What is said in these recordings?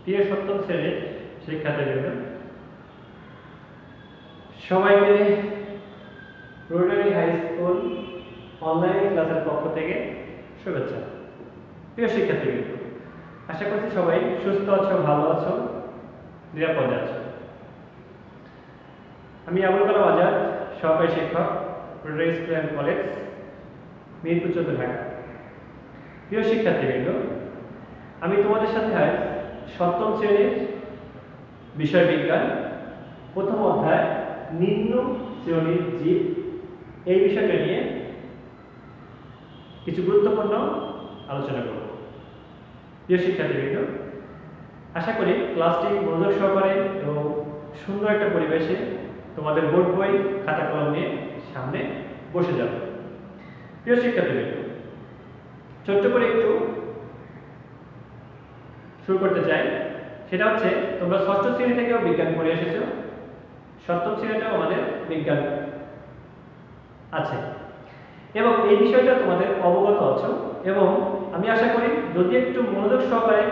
প্রিয় সপ্তম শ্রেণীর শিক্ষার্থীবৃন্দ, সবাইকে রোটারি হাই স্কুল অনলাইন ক্লাসের পক্ষ থেকে শুভেচ্ছা। প্রিয় শিক্ষার্থীবৃন্দ, আশা করছি সবাই সুস্থ আছো, ভালো আছো, নিরাপদে আছো। আমি আবুল কালাম আজাদ, সহকারী শিক্ষক, rotary school and college, Mirpur 14, Dhaka. প্রিয় শিক্ষার্থীবৃন্দ, আমি তোমাদের সাথে আজ সপ্তম শ্রেণীর বিষয় বিজ্ঞান প্রথম অধ্যায় নিম্ন শ্রেণীর জীব এই বিষয়টা নিয়ে কিছু গুরুত্বপূর্ণ আলোচনা করব। প্রিয় শিক্ষার্থীবৃন্দ, আশা করি ক্লাসটি মনোযোগ সহকারে এবং সুন্দর একটা পরিবেশে তোমাদের বোর্ড বই খাতা কলম নিয়ে সামনে বসে যাবে। প্রিয় শিক্ষার্থীবৃন্দ, ছোট্ট করে একটু শুরু করতে চাই। সেটা হচ্ছে, তোমরা ষষ্ঠ শ্রেণী থেকেও বিজ্ঞান পড়ে এসেছো, সপ্তম শ্রেণীতেও আমাদের বিজ্ঞান আছে এবং এই বিষয়টা তোমাদের অবগত আছো এবং আমি আশা করি যদি একটু মনোযোগ সহকারে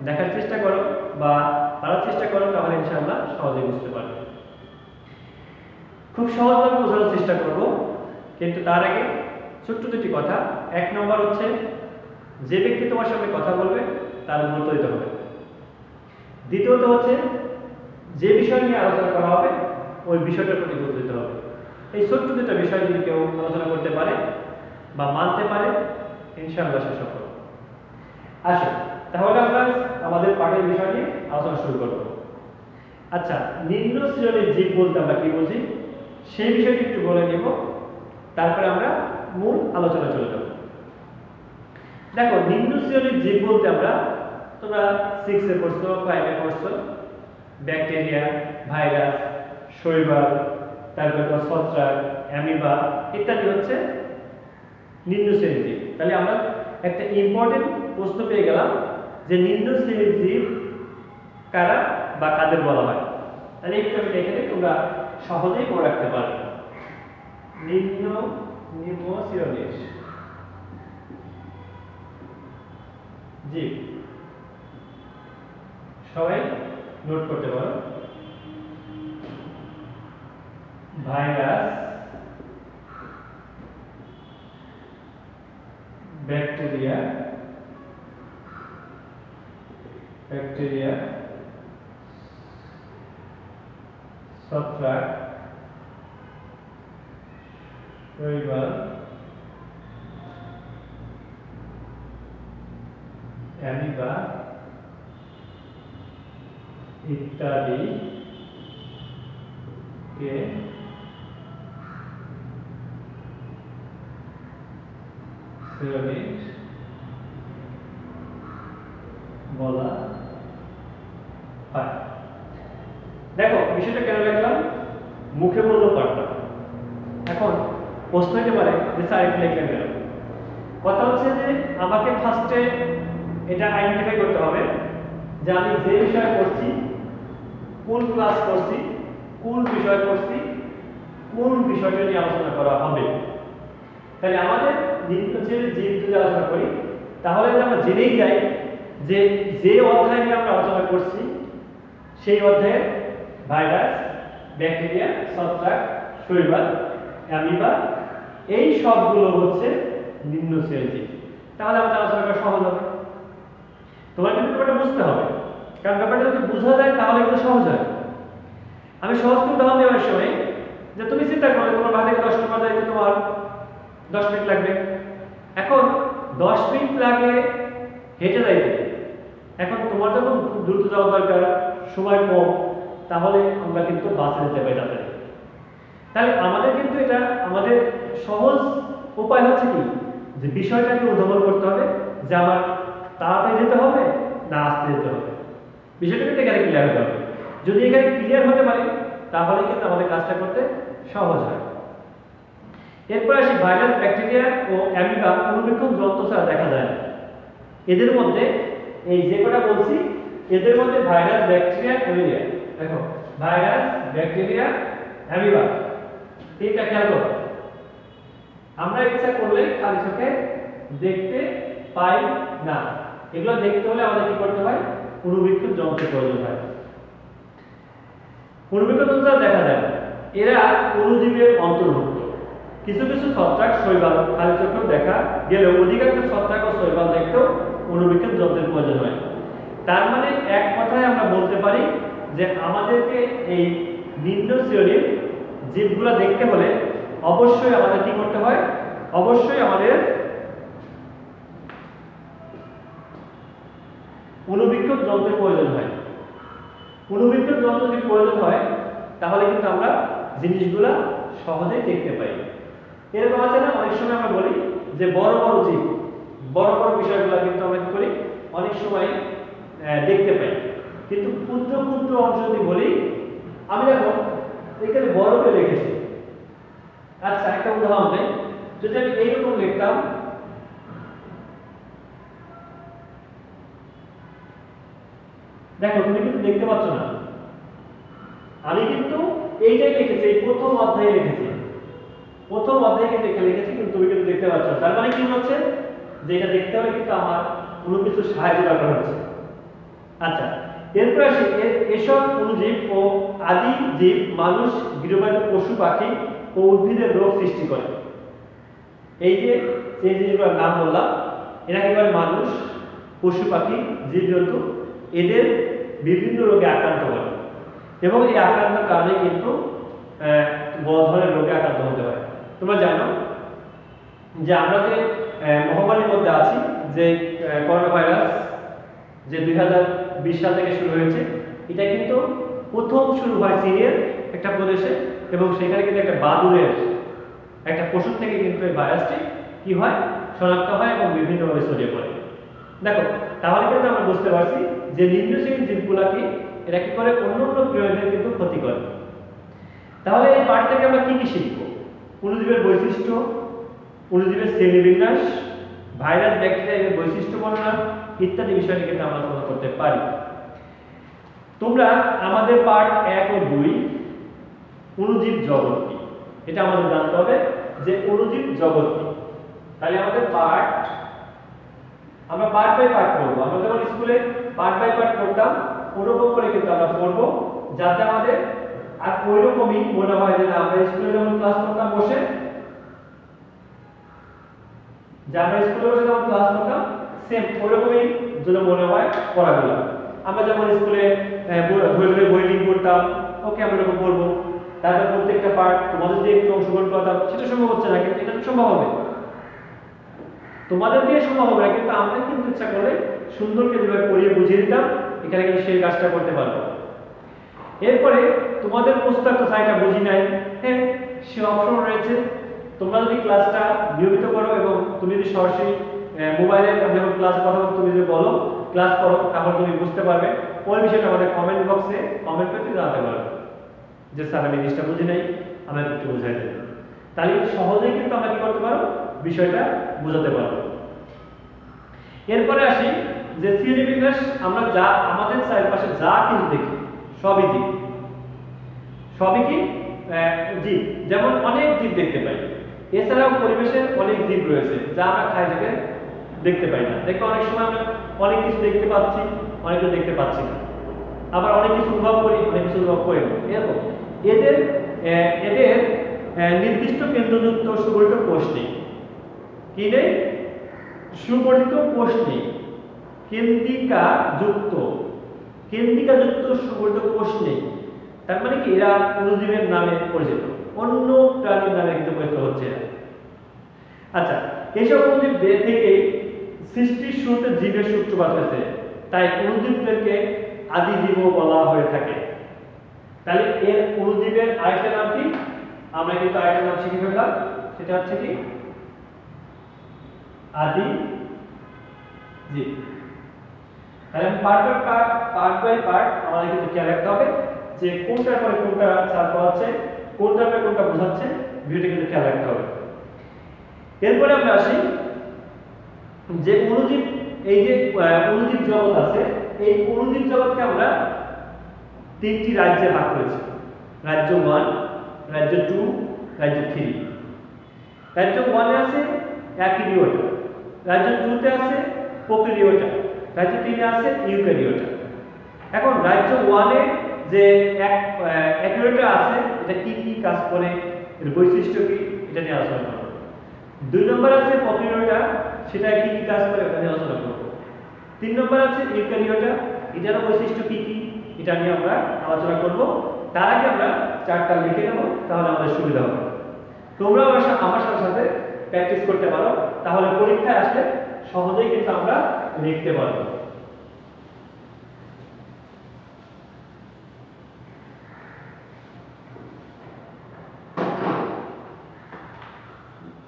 দেখার চেষ্টা করো বা পড়ার চেষ্টা করো তাহলে ইনশাআল্লাহ সহজেই বুঝতে পারবে। খুব সহজভাবে বোঝানোর চেষ্টা করব, কিন্তু তার আগে ছোট্ট দুটি কথা। এক নম্বর হচ্ছে, যে ব্যক্তি তোমার সঙ্গে কথা বলবে তার গুরুত্ব দিতে হবে। দ্বিতীয়ত হচ্ছে, যে বিষয় নিয়ে আলোচনা করা হবে ওই বিষয়টার প্রতি গুরুত্ব দিতে হবে। এই ছোট্ট দুটো বিষয় যদি কেউ আলোচনা করতে পারে বা মানতে পারে, ইনশাআল্লাহ সে সফল। আসো তাহলে আমরা আমাদের পাঠের বিষয় নিয়ে আলোচনা শুরু করব। আচ্ছা, নিম্ন শ্রেণীর জীব বলতে আমরা কি বুঝি সেই বিষয়টি একটু বলে নেব, তারপরে আমরা মূল আলোচনা চলে যাব। দেখো, নিম্ন শ্রেণীর জীব বলতে আমরা, তোমরা 6 এ পড়ছো, 5 এ পড়ছো, ব্যাকটেরিয়া, ভাইরাস, শৈবাল, তারপরে ছত্রাক, অ্যামিবা ইত্যাদি হচ্ছে নিম্ন শ্রেণীর জীব। তাহলে আমরা একটা ইম্পর্টেন্ট প্রশ্ন পেয়ে গেলাম যে নিম্ন শ্রেণীর জীব কারা বা কাদের বলা হয়। তাহলে একটু আমি লিখে দিই, তোমরা সহজেই মনে রাখতে পারবে। নিম্ন শ্রেণীর জীব, সবাই নোট করতে পারো। ভাইরাস, ব্যাকটেরিয়া, ছত্রাক, শৈবাল, অ্যামিবা ইত্যাদি কে শ্রেণীর বলা হয়। দেখো, বিষয়টা কেন লিখলাম, মুখে বললেও পারতাম। এখন প্রশ্ন হতে পারে যে স্যার এটা লিখলেন কেন? কথা হচ্ছে যে আমাকে ফার্স্টে এটা আইডেন্টিফাই করতে হবে যে আমি যে বিষয় পড়ছি, কোন ক্লাস করছি, কোন বিষয় পড়ছি, কোন বিষয়টা নিয়ে আলোচনা করা হবে। তাহলে আমাদের নিম্ন শ্রেণীর জীব যদি আলোচনা করি তাহলে আমরা জেনেই যাই যে যে অধ্যায় নিয়ে আমরা আলোচনা করছি সেই অধ্যায়ের ভাইরাস, ব্যাকটেরিয়া, ছত্রাক, শৈবাল, অ্যামিবা এই সবগুলো হচ্ছে নিম্ন শ্রেণীর জীব। তাহলে আমাদের আলোচনা করা সহজ হবে। তোমার কিন্তু ব্যাপারটা বুঝতে হবে, কারণ ব্যাপারটা যদি বোঝা যায় তাহলে কিন্তু সহজ হয়। আমি সহজ উদাহরণ দেওয়ার সময়, যে তুমি চিন্তা করো তোমার বাড়ি থেকে 10 টাকা যাইতে তোমার 10 মিনিট লাগবে। এখন 10 মিনিট লাগে হেঁটে যাইতে, এখন তোমার যখন দ্রুত যাওয়া দরকার, সময় কম, তাহলে আমরা কিন্তু বাসে যেতে পারি তাড়াতাড়ি। তাহলে আমাদের কিন্তু এটা আমাদের সহজ উপায় হচ্ছে কি, যে বিষয়টাকে উদ্ভাবন করতে হবে যে আমার তাড়াতাড়ি যেতে হবে না আস্তে যেতে হবে। বিষয়টা কিন্তু এখানে ক্লিয়ার হতে হবে। যদি এখানে ক্লিয়ার হতে পারে তাহলে কিন্তু আমাদের কাজটা করতে সহজ হয়। এরপর আসি, ভাইরাস, ব্যাকটেরিয়া ও অ্যামিবা অনুবীক্ষণ যন্ত্র ছাড়া দেখা যায় না। এদের মধ্যে এই যে কটা বলছি, এদের মধ্যে ভাইরাস, ব্যাকটেরিয়া, অ্যামিবা, দেখো ভাইরাস, ব্যাকটেরিয়া, অ্যামিবা তিনটা খেয়াল করো। আমরা ইচ্ছা করলে খালি চোখে দেখতে পাই না। এগুলো দেখতে হলে আমাদের কি করতে হয়, অণুবীক্ষণ যন্ত্রের প্রয়োজন হয়। অণুবীক্ষণ যন্ত্র দেখা যায় এরা অণুজীবের অন্তর্ভুক্ত। কিছু কিছু ছত্রাক শৈবাল খালি চোখেও দেখা গেলেও অধিকাংশ ছত্রাক ও শৈবাল দেখতেও অণুবীক্ষণ যন্ত্রের প্রয়োজন হয়। তার মানে এক কথায় আমরা বলতে পারি যে আমাদেরকে এই নিম্ন শ্রেণীর জীবগুলো দেখতে হলে অবশ্যই আমাদের কি করতে হয়, অবশ্যই আমাদের অণুবীক্ষণ যন্ত্রের প্রয়োজন হয়। অণুবীক্ষণ যন্ত্র যদি প্রয়োজন হয় তাহলে কিন্তু আমরা জিনিসগুলা সহজেই দেখতে পাই। এরকম আছে না, অনেক সময় আমরা বলি যে বড় বড় জীব, বড় বড় বিষয়গুলো কিন্তু আমরা কি করি অনেক সময় দেখতে পাই, কিন্তু ক্ষুদ্র ক্ষুদ্র অংশ যদি বলি, আমি দেখো এখানে বরফে লিখেছি। আচ্ছা একটা উদাহরণ দেই, যদি আমি এইরকম লিখতাম, দেখো তুমি কিন্তু দেখতে পাচ্ছ না, আমি কিন্তু এইটাই লিখেছি, এই প্রথম অধ্যায়ে লিখেছি, প্রথম অধ্যায়ে কিন্তু এখানে লিখেছি, কিন্তু তুমি কিন্তু দেখতে পাচ্ছ। তার মানে কি হচ্ছে যে এটা দেখতে হলে কিন্তু আমার কোনো কিছু সাহায্য দরকার হচ্ছে। আচ্ছা এরপর আসি, এসব অণুজীব ও আদি জীব মানুষ, গৃহপালিত পশু পাখি ও উদ্ভিদের রোগ সৃষ্টি করে। এই যে জিনিসগুলোর নাম বললাম, এরা কি করে মানুষ, পশু পাখি, জীবজন্তু এদের বিভিন্ন রোগে আক্রান্ত করে এবং এই আক্রান্তের কারণে কিন্তু বড় ধরনের রোগে আক্রান্ত হতে হয়। তোমরা জানো যে আমরা যে মহামারীর মধ্যে আছি, যে করোনা ভাইরাস যে 2020 সাল থেকে শুরু হয়েছে, এটা কিন্তু প্রথম শুরু হয় চীনের একটা প্রদেশে এবং সেখানে কিন্তু একটা বাদুড়ের একটা পশু থেকে কিন্তু এই ভাইরাসটি কি হয় শনাক্ত হয় এবং বিভিন্নভাবে ছড়িয়ে পড়ে। দেখো তাহলে কিন্তু আমরা বুঝতে পারছি যে নিম্ন শ্রেণীর জীবগুলা কি এরা কি করে অন্য অন্য প্রাণীদের কিন্তু ক্ষতি করে। তাহলে এই পাঠ থেকে আমরা কি কি শিখবো? অণুজীবের বৈশিষ্ট্য, অণুজীবের শ্রেণীবিন্যাস, ভাইরাস ব্যাকটেরিয়া এর বৈশিষ্ট্য বর্ণনা ইত্যাদি বিষয় কিন্তু আমরা আলোচনা করতে পারি। তোমরা আমাদের পার্ট 1 ও 2 অণুজীব জগৎ কি এটা আমাদের জানতে হবে যে অণুজীব জগৎ কি। তাহলে আমাদের আমরা পার্ট বাই পার্ট করব। আমরা যখন স্কুলে পার্ট বাই পার্ট করতাম ওরকম করে কিন্তু আমরা করব, যাতে আমাদের আর ওইরকমই মনে হয় যে আমরা স্কুলে যখন ক্লাস করতাম বসে, যখন ক্লাস করতাম সেম ওইরকমই যেন মনে হয় পড়াগুলো। আমরা যেমন স্কুলে ধরে ধরে বই লিঙ্ক করতাম, ওকে আমরা এরকম করবো, তারপর প্রত্যেকটা পার্ট তোমাদের দিয়ে একটু অংশগ্রহণ করতাম, সেটা সম্ভব হচ্ছে না, কিন্তু এটা তো সম্ভব হবে, তোমাদের দিয়ে সম্ভব হবে না, কিন্তু আমরা কিন্তু ইচ্ছা করে সুন্দরকে যেভাবে পড়িয়ে বুঝিয়ে দিতাম, এখানে কিন্তু সেই কাজটা করতে পারবো। এরপরে তোমাদের পুস্তক তো সাইটটা বুঝি নাই, হ্যাঁ সে অপশন রয়েছে, তোমরা যদি ক্লাসটা নিয়মিত করো এবং তুমি যদি সরাসরি মোবাইলে যখন ক্লাস করো তুমি যদি বলো ক্লাস করো, তাহলে তুমি বুঝতে পারবে। ওই বিষয়টা আমাদের কমেন্ট বক্সে কমেন্ট করতে জানাতে পারবে যে স্যার আমি জিনিসটা বুঝি নাই, আমাকে একটু বুঝাই দেবে। তাহলে সহজেই কিন্তু আমরা কি করতে পারো বিষয়টা বোঝাতে পারবো। এরপরে আসি যে শ্রেণীবিন্যাস, আমরা যা আমাদের চারপাশে যা কিছু দেখি সবই জীব, সবই কি জীব, যেমন অনেক জীব দেখতে পাই, এছাড়াও পরিবেশের অনেক জীব রয়েছে যা আমরা খাই থেকে দেখতে পাই না। দেখো অনেক সময় আমরা অনেক কিছু দেখতে পাচ্ছি, অনেক কিছু দেখতে পাচ্ছি না, আবার অনেক কিছু অনুভব করি, অনেক কিছু অনুভব করি না। এরকম এদের নির্দিষ্ট কেন্দ্রযুক্ত সুগঠিত কোষ নেই, কি নেই? সুগঠিত কোষ নেই, কেন্দ্রিকা যুক্ত সুগঠিত কোষ নেই। তার মানে কি এরা অণুজীবের নামে পরিচিত, অন্য প্রাণীর নামে কিন্তু পরিচিত হচ্ছে না। আচ্ছা এইসব অণুজীব থেকে সৃষ্টির শুরুতে জীবের সূত্রপাত হয়েছে, তাই অণুজীবদেরকে আদি জীবও বলা হয়ে থাকে। তাহলে এর অণুজীবের আরেকটা নাম কি? আমরা কিন্তু আরেকটা নাম শিখে ফেললাম, সেটা হচ্ছে কি আদি জীব। তাহলে পার্ট বাই পার্ট আমাদের কিন্তু খেয়াল রাখতে হবে যে কোনটার পরে কোনটা চাল করাচ্ছে, কোনটার পরে কোনটা বোঝাচ্ছে, ভিডিওটা কিন্তু খেয়াল রাখতে হবে। এরপরে আমরা আসি যে অণুজীব, এই যে অণুজীব জগৎ আছে, এই অণুজীব জগৎকে আমরা তিনটি রাজ্যে ভাগ করেছি, রাজ্য 1, রাজ্য 2, রাজ্য 3। রাজ্য 1 এ আছে অ্যাকিরিওটা, রাজ্য 2 তে আছে প্রোক্যারিওটা, রাজ্য 3 এ আছে ইউক্যারিওটা। এখন রাজ্য 1 এ যে অ্যাকুরেটা আছে এটা কি কি কাজ করে, এর বৈশিষ্ট্য কি, এটা নিয়ে আলোচনা করব। 2 নম্বর আছে প্রোক্যারিওটা, সেটা কি কি কাজ করে এটা নিয়ে আলোচনা করব। 3 নম্বর আছে ইউক্যারিওটা, এটার বৈশিষ্ট্য কি কি, এটা নিয়ে আমরা আলোচনা করব। তার আগে আমরা চারটা লিখে নেব, তাহলে আমাদের সুবিধা হবে। তোমরা আমার সাথে সাথে প্র্যাকটিস করতে পারো, তাহলে পরীক্ষায় আসলে সহজেই কিন্তু আমরা লিখতে পারবো।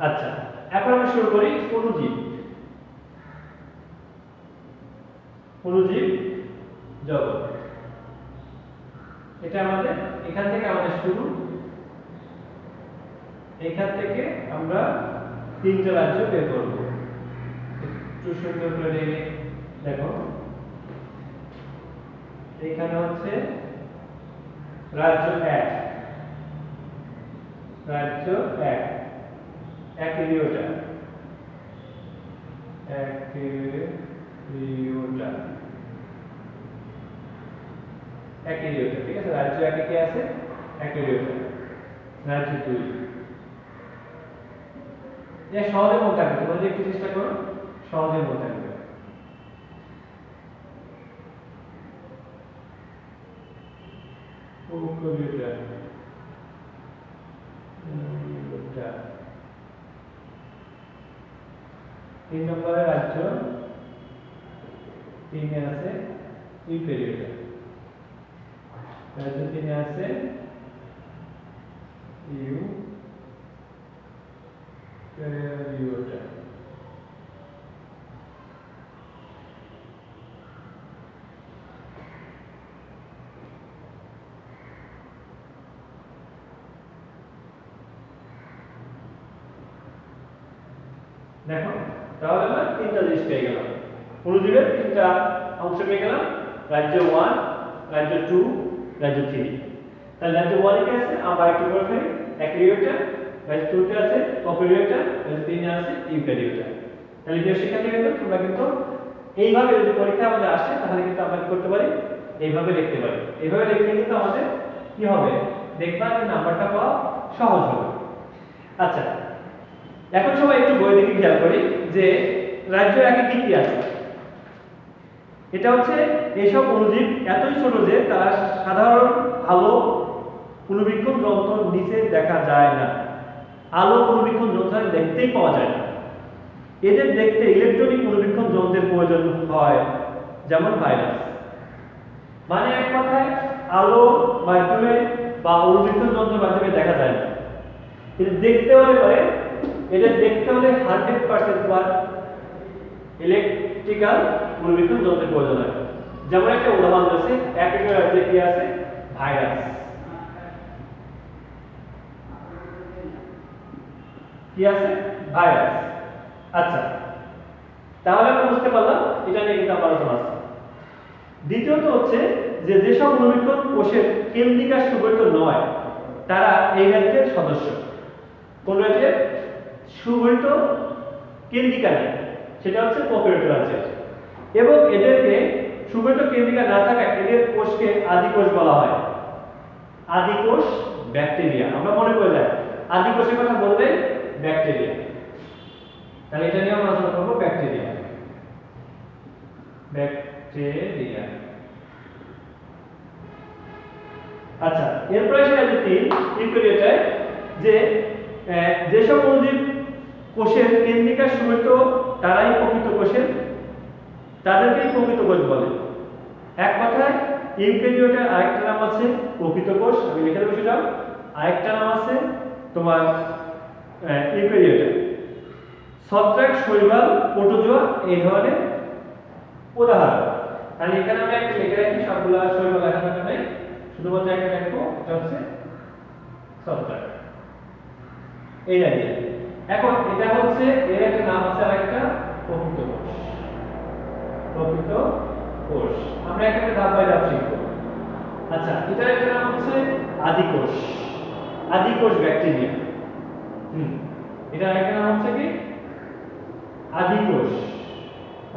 আচ্ছা, এখন আমরা শুরু করি অণুজীব। অণুজীব জগৎ, এটা আমাদের এখান থেকে আমাদের শুরু। এখান থেকে আমরা 3টা রাজ্য বের করব। একটু সুন্দর করে দেখো, এখানে হচ্ছে রাজ্য 1, রাজ্য 1 অ্যাকুরিওটা, অ্যাকুরিওটা, অ্যাকুরিওটা, ঠিক আছে। রাজ্য 1 এ কি আছে? অ্যাকুরিওটা। রাজ্য 2, এটা সহজে মনে থাকবে, তোমরা একটু চেষ্টা করো, সহজে মনে থাকবে। প্রোক্যারিওটা, 3 নম্বরে রাজ্য 3 এ আছে ইউক্যারিওটা, রাজ্য 3 এ আছে ইউক্যারিওটা। দেখো, তাহলে আমরা 3টা জিনিস পেয়ে গেলাম, অণুজীবের 3টা অংশ পেয়ে গেলাম, রাজ্য 1, রাজ্য 2, রাজ্য 3। তাহলে রাজ্য 1 এ কি আছে আমরা একটু করে ফেলি, অ্যাকুরিওটা, রাজ্য 2 তে আছে প্রোক্যারিওটা, রাজ্য 3 এ আছে ইউক্যারিওটা। তাহলে যে শিক্ষার্থী কিন্তু তোমরা কিন্তু এইভাবে যদি পরীক্ষা আমাদের আসে, তাহলে কিন্তু আমরা কি করতে পারি, এইভাবে লিখতে পারি। এইভাবে লিখলে কিন্তু আমাদের কি হবে, দেখবা যে নাম্বারটা পাওয়া সহজ হবে। আচ্ছা, এখন সবাই একটু বই দিকে খেয়াল করি যে রাজ্য 1 এ কি কি আছে। এটা হচ্ছে এইসব অণুজীব এতই ছোট যে তারা সাধারণ আলো পূর্ণবীক্ষণ যন্ত্র নিচে দেখা যায় না, আলো পূর্ণবীক্ষণ যন্ত্র দেখতেই পাওয়া যায় না। এদের দেখতে ইলেকট্রনিক পূর্ণবীক্ষণ যন্ত্রের প্রয়োজন হয়, যেমন ভাইরাস। মানে এক কথায় আলো মাধ্যমে বা পূর্ণবীক্ষণ যন্ত্রের মাধ্যমে দেখা যায় না। এটা দেখতে হলে পরে, এটা দেখতে হলে 100% পার ইলেকট্রিক্যাল পূর্ণবীক্ষণ যন্ত্রের প্রয়োজন হয়। যেমন একটা উদাহরণ আছে, একটা রাজ্যে কি আছে, ভাইরাস। কি আছে? ভাইরাস। আচ্ছা, তাহলে আমরা বুঝতে পারলাম এটা নিয়ে কিন্তু আমরা আলোচনা আছে। দ্বিতীয়ত হচ্ছে যে যেসব পূর্ণবীক্ষণ কোষের কেন্দ্রিকা সুগঠিত নয়, তারা এই রাজ্যের সদস্য। কোন রাজ্যের সুগঠিত কেন্দ্রিকা নেই, সেটা হচ্ছে প্রোক্যারিওট রাজ্য। এবং এদেরকে সুগঠিত কেন্দ্রিকা না থাকায় এদের কোষকে আদিকোষ বলা হয়। আদিকোষ ব্যাকটেরিয়া, আমরা মনে করে যাই আদিকোষের কথা বললে ব্যাকটেরিয়া, তাহলে এটা নিয়ে আমরা আলোচনা করব, ব্যাকটেরিয়া। ব্যাকটেরিয়া। আচ্ছা, এরপরে সেটা যে 3 ইউক্যারিওটায় যে যেসব অণুজীব কোষের কেন্দ্রিকা সুগঠিত তারাই প্রকৃত কোষের, তাদেরকেই প্রকৃত কোষ বলে। এক কথায় ইউক্যারিওটার আরেকটা নাম আছে প্রকৃত কোষ, আমি লিখে দেবো সেটা। আরেকটা নাম আছে তোমার ইউক্যারিওটা। ছত্রাক, শৈবাল, প্রোটোজোয়া এই ধরনের উদাহরণ। তাহলে এখানে আমরা একটা লিখে রাখি, সবগুলো শৈবাল লেখা দরকার নেই, শুধুমাত্র একটা লিখবো, এটা হচ্ছে ছত্রাক। এই জায়গায় এখন এটা হচ্ছে এর একটা নাম আছে, আরেকটা প্রকৃত কোষ। প্রকৃত কোষ আমরা এখানে ধাপ বাই ধাপ শিখবো। আচ্ছা, এটার একটা নাম হচ্ছে আদিকোষ। আদিকোষ ব্যাকটেরিয়া। এটার একটা নাম হচ্ছে কি, আদিকোষ।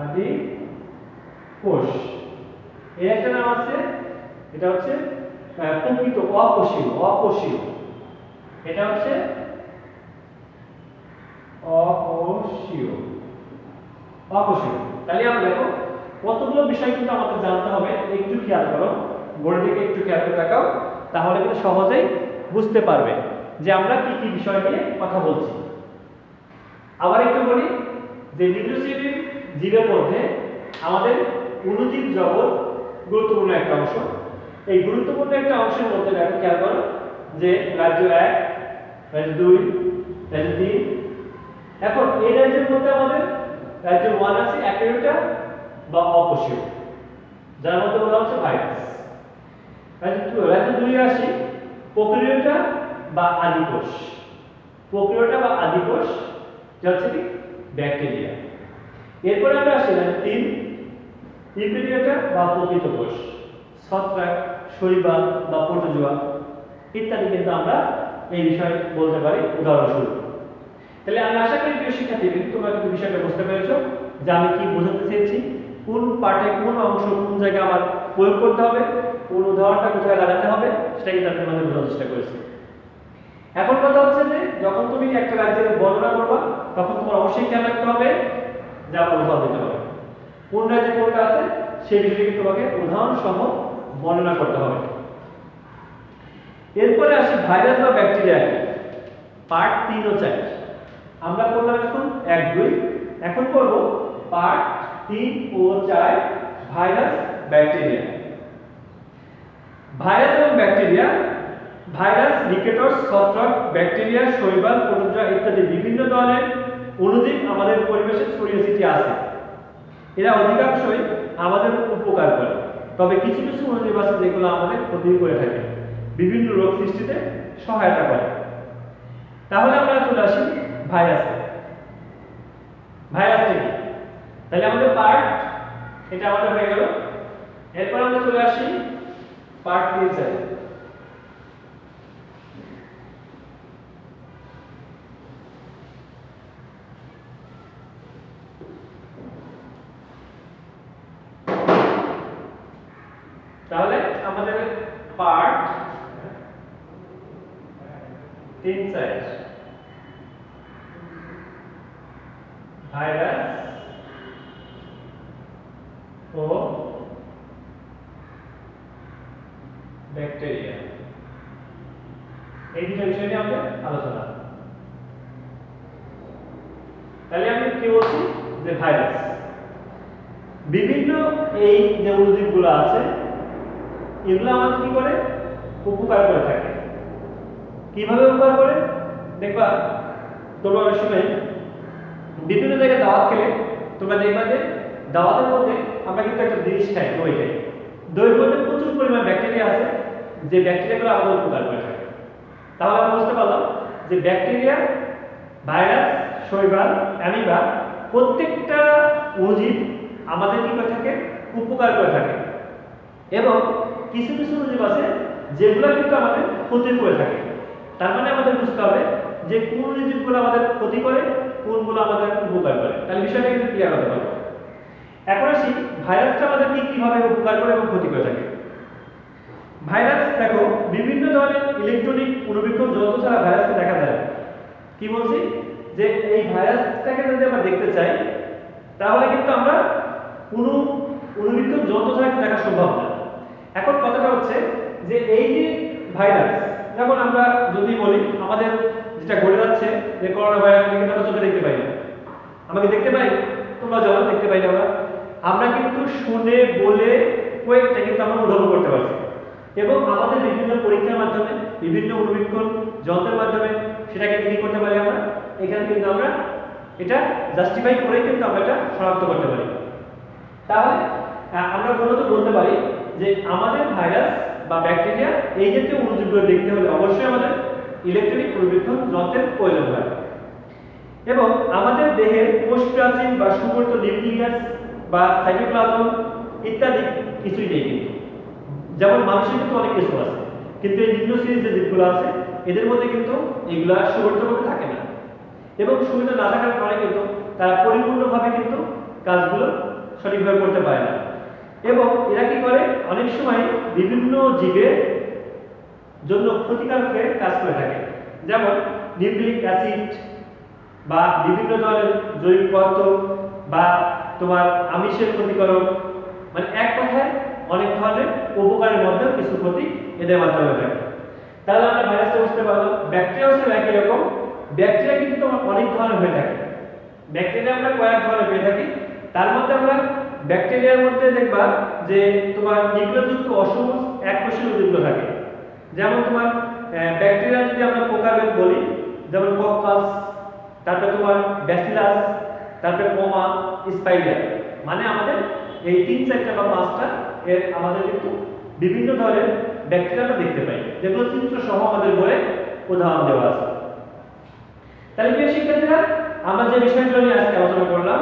আদিকোষ। এর একটা নাম আছে, এটা হচ্ছে প্রকৃত অকোষীয়। অকোষীয় এটা হচ্ছে অকোষীয়। অকোষীয় তাহলে আমরা দেখো কতগুলো বিষয় কিন্তু আমাদের জানতে হবে, একটু খেয়াল করো, বোর্ডের দিকে একটু খেয়াল করে তাকাও, তাহলে কিন্তু সহজেই বুঝতে পারবে যে আমরা কি কি বিষয় নিয়ে কথা বলছি। আবার একটু বলি যে দ্বিতীয় শ্রেণীর জীবের মধ্যে আমাদের অণুজীব জগৎ গুরুত্বপূর্ণ একটা অংশ। এই গুরুত্বপূর্ণ একটা অংশের মধ্যে দেখো খেয়াল করো যে রাজ্য 1, রাজ্য 2, রাজ্য 3। এখন এই রাজ্যের মধ্যে আমাদের রাজ্য 1 আছে অ্যাকারিওটা বা অকোষীয়, যার মধ্যে বলা হচ্ছে ভাইরাস। রাজ্য 2 এ আসি প্রোক্যারিওটা বা আদিকোষ। প্রোক্যারিওটা বা আদিকোষ যা হচ্ছে কি ব্যাকটেরিয়া। এরপরে আমরা আসি রাজ্য 3 ইউক্যারিওটা বা প্রকৃত কোষ, ছত্রাক, শৈবাল বা প্রোটোজোয়া ইত্যাদি কিন্তু আমরা এই বিষয়ে বলতে পারি উদাহরণস্বরূপ। তাহলে আমি আশা করি প্রিয় শিক্ষার্থী তোমরা কিন্তু বিষয়টা বুঝতে পেরেছো যে আমি কি বোঝাতে চেয়েছি, কোন পার্টে কোন অংশ কোন জায়গায় আমার প্রয়োগ করতে হবে, কোন উদাহরণটা কোথায় লাগাতে হবে, সেটা কিন্তু আমি তোমাদের বোঝার চেষ্টা করেছি। এখন কথা হচ্ছে যে যখন তুমি একটা রাজ্যের বর্ণনা করবা তখন তোমার অবশ্যই খেয়াল রাখতে হবে যে আমার উদাহরণ দিতে হবে, কোন রাজ্যে কোনটা আছে সেই বিষয়টি তোমাকে উদাহরণ সহ বর্ণনা করতে হবে। এরপরে আসি ভাইরাস বা ব্যাকটেরিয়া পার্ট 3 ও 4। আমরা করলাম এখন 1, 2, এখন করব পার্ট 3 ও 4 ভাইরাস ব্যাকটেরিয়া। ভাইরাস এবং ব্যাকটেরিয়া, ভাইরাস, নিকেটস, ছত্রাক, ব্যাকটেরিয়া, শৈবাল, প্রোটোজোয়া ইত্যাদি বিভিন্ন ধরনের অণুজীব আমাদের পরিবেশে ছড়িয়ে ছিটিয়ে আছে। এরা অধিকাংশই আমাদের উপকার করে, তবে কিছু কিছু অণুজীব আছে যেগুলো আমাদের ক্ষতি করে থাকে, বিভিন্ন রোগ সৃষ্টিতে সহায়তা করে। তাহলে আমরা চলে আসি ভাইরাসে। ভাইরাস কি? তাহলে আমাদের পার্ট এটা আমাদের হয়ে গেল। এরপর আমরা চলে আসি পার্ট 3 এ। তাহলে আমাদের পার্ট 3 ভাইরাস ও ব্যাকটেরিয়া, এই দুটো বিষয় নিয়ে আমাদের আলোচনা। তাহলে আমি কি বলছি যে ভাইরাস বিভিন্ন এই যে অণুজীবগুলো আছে এগুলো আমাদের কি করে উপকার করে থাকে। কিভাবে উপকার করে দেখবা তোমরা অনেক সময় বিভিন্ন জায়গায় দাওয়াত খেলে তোমরা দেখবা যে দাওয়াতের মধ্যে আমরা কিন্তু একটা জিনিস খাই, দই খাই। দইয়ের মধ্যে প্রচুর পরিমাণ ব্যাকটেরিয়া আছে যে ব্যাকটেরিয়াগুলো আমাদের উপকার করে থাকে। তাহলে আমরা বুঝতে পারলাম যে ব্যাকটেরিয়া, ভাইরাস, শৈবাল, অ্যামিবা প্রত্যেকটা অণুজীব আমাদের কি করে থাকে উপকার করে থাকে, এবং কিছু কিছু অণুজীব আছে যেগুলো কিন্তু আমাদের ক্ষতি করে থাকে। তার মানে আমাদের বুঝতে হবে যে কোন অণুজীবগুলো আমাদের ক্ষতি করে কোনগুলো আমাদের উপকার করে। তাহলে বিষয়টা কিন্তু ক্লিয়ার হতে পারবে। এখন আসি ভাইরাসটা আমাদের কিভাবে উপকার করে এবং ক্ষতি করে থাকে। ভাইরাস দেখো বিভিন্ন ধরনের ইলেকট্রনিক অনুবীক্ষণ যন্ত্র ছাড়া ভাইরাসকে দেখা যায়। কি বলছি যে এই ভাইরাসটাকে যদি আমরা দেখতে চাই তাহলে কিন্তু আমরা কোনো অনুবীক্ষণ যন্ত্র ছাড়া দেখা সম্ভব না। এখন কথাটা হচ্ছে যে এই যে ভাইরাস, যেমন আমরা যদি বলি আমাদের যেটা ঘটে যাচ্ছে যে করোনা ভাইরাস কিন্তু আমরা চোখে দেখতে পাই না, আমাকে দেখতে পাই, তোমরা যারা দেখতে পাই না, আমরা কিন্তু শুনে বলে কয়েকটা কিন্তু আমরা অনুধাবন করতে পারছি, এবং আমাদের বিভিন্ন পরীক্ষার মাধ্যমে বিভিন্ন অনুবীক্ষণ যন্ত্রের মাধ্যমে সেটাকে কি করতে পারি আমরা এখানে কিন্তু আমরা এটা জাস্টিফাই করে কিন্তু আমরা এটা শনাক্ত করতে পারি। তাহলে আমরা মূলত বলতে পারি যে আমাদের ভাইরাস বা ব্যাকটেরিয়া এই জাতীয় অণুজীবগুলো দেখতে হলে অবশ্যই আমাদের ইলেকট্রনিক অনুবীক্ষণ যন্ত্রের প্রয়োজন হয়, এবং আমাদের দেহের কোষ প্রাচীর বা সুগঠিত নিউক্লিয়াস বা সাইটোপ্লাজম ইত্যাদি কিছুই নেই কিন্তু। যেমন মানুষের কিন্তু অনেক কিছু আছে, কিন্তু এই নিম্ন শ্রেণীর যে জীবগুলো আছে এদের মধ্যে কিন্তু এগুলা সুগঠিতভাবে থাকে না, এবং সুগঠিত না থাকার কারণে কিন্তু তারা পরিপূর্ণভাবে কিন্তু কাজগুলো সঠিকভাবে করতে পারে না। এবং এরা কি করে অনেক সময় বিভিন্ন জীবের জন্য ক্ষতিকারক হয়ে কাজ করে থাকে, যেমন নিউক্লিক অ্যাসিড বা বিভিন্ন ধরনের জৈবিক পদার্থ বা তোমার আমিষের ক্ষতিকারক, মানে এক কথায় অনেক ধরনের উপকারের মধ্যেও কিছু ক্ষতি এদের মাধ্যমে হয়ে থাকে। তাহলে আমরা ভাইরাসটা বুঝতে পারলাম। ব্যাকটেরিয়াও একই রকম। ব্যাকটেরিয়া কিন্তু তোমার অনেক ধরনের হয়ে থাকে। ব্যাকটেরিয়া আমরা কয়েক ধরনের পেয়ে থাকি। তার মধ্যে আমরা ব্যাকটেরিয়ার মধ্যে দেখবা যে তোমার নিউক্লিয়যুক্ত অসবুজ এককোষী উদ্ভিদ থাকে। যেমন তোমার ব্যাকটেরিয়া যদি আমরা প্রকারভেদ বলি, যেমন কক্কাস, তারপরে তোমার ব্যাসিলাস, তারপরে কোমা, স্পাইডার, মানে আমাদের এই 3-4টা বা 5টা এর আমাদের কিন্তু বিভিন্ন ধরনের ব্যাকটেরিয়া আমরা দেখতে পাই, যেগুলো চিত্র সহ আমাদের বইয়ে উদাহরণ দেওয়া আছে। তাহলে প্রিয় শিক্ষার্থীরা, আমরা যে বিষয়গুলো নিয়ে আজকে আলোচনা করলাম,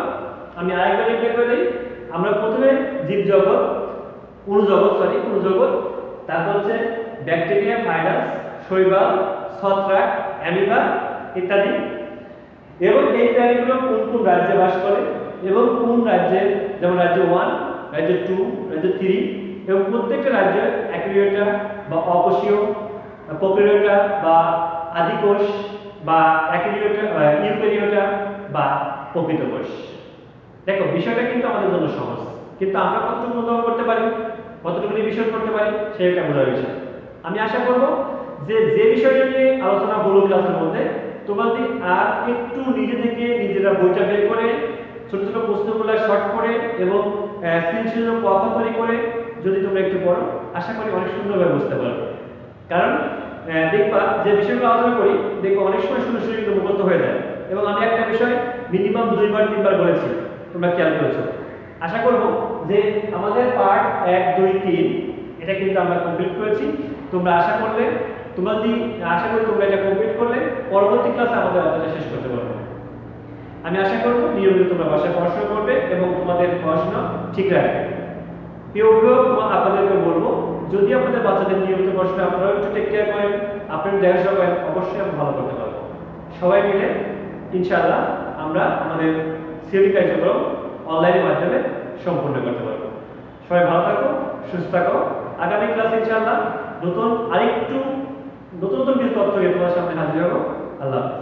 আমি আরেকবার রিপিট করে দিই। আমরা প্রথমে জীবজগৎ, অণুজগৎ, তারপর হচ্ছে ব্যাকটেরিয়া, ভাইরাস, শৈবাল, ছত্রাক, অ্যামিবা ইত্যাদি, এবং এই প্রাণীগুলো কোন কোন রাজ্যে বাস করে এবং কোন রাজ্যে, যেমন রাজ্য 1, রাজ্য 2, রাজ্য 3, এবং প্রত্যেকটা রাজ্যে অ্যাকিউরিওটা বা অকোষীয়, প্রোক্যারিওটা বা আদিকোষ বা অ্যাকিউরিওটা, ইউক্যারিওটা বা প্রকৃত কোষ। দেখো বিষয়টা কিন্তু আমাদের জন্য সহজ, কিন্তু আমরা কতটুকু অনুধাবন করতে পারি, কতটুকু নির্বিষয় করতে পারি, সেটা বোঝার বিষয়। আমি আশা করব যে বিষয়টা নিয়ে আলোচনা হলো ক্লাসের মধ্যে, তোমরা যদি আর একটু নিজে থেকে নিজেরা বইটা বের করে ছোট ছোট প্রশ্নগুলো শর্ট করে এবং সৃজনশীল পক্ষ তৈরি করে যদি তোমরা একটু পড়ো, আশা করি অনেক সুন্দরভাবে বুঝতে পারবে। কারণ দেখবা যে বিষয়গুলো আলোচনা করি, দেখবো অনেক সময় সুন্দর সুন্দর কিন্তু মুখস্থ হয়ে যায়, এবং আমি একটা বিষয় মিনিমাম 2বার 3বার বলেছি, তোমরা খেয়াল করেছো। আশা করব যে আমাদের পার্ট 1, 2, 3 এটা কিন্তু আমরা কমপ্লিট করেছি। তোমরা আশা করি তোমরা এটা কমপ্লিট করলে পরবর্তী ক্লাসে আমাদের আলোচনা শেষ করতে পারবে। আমি আশা করব নিয়মিত তোমরা বাসায় পড়াশোনা করবে এবং তোমাদের পড়াশোনা ঠিক রাখবে। প্রিয় অভিভাবক, আপনাদেরকে বলবো, যদি আপনাদের বাচ্চাদের নিয়মিত পড়াশোনা আপনারা একটু টেক কেয়ার করেন, আপনারা দেখাশোনা করেন, অবশ্যই আমরা ভালো করতে পারবো। সবাই মিলে ইনশাআল্লাহ আমরা আমাদের থিওরি কার্যক্রম অনলাইনের মাধ্যমে সম্পূর্ণ করতে পারবো। সবাই ভালো থাকো, সুস্থ থাকো। আগামী ক্লাসে ইনশাআল্লাহ নতুন কিছু তথ্য নিয়ে তোমার সামনে হাজির হবো। আল্লাহ হাফেজ।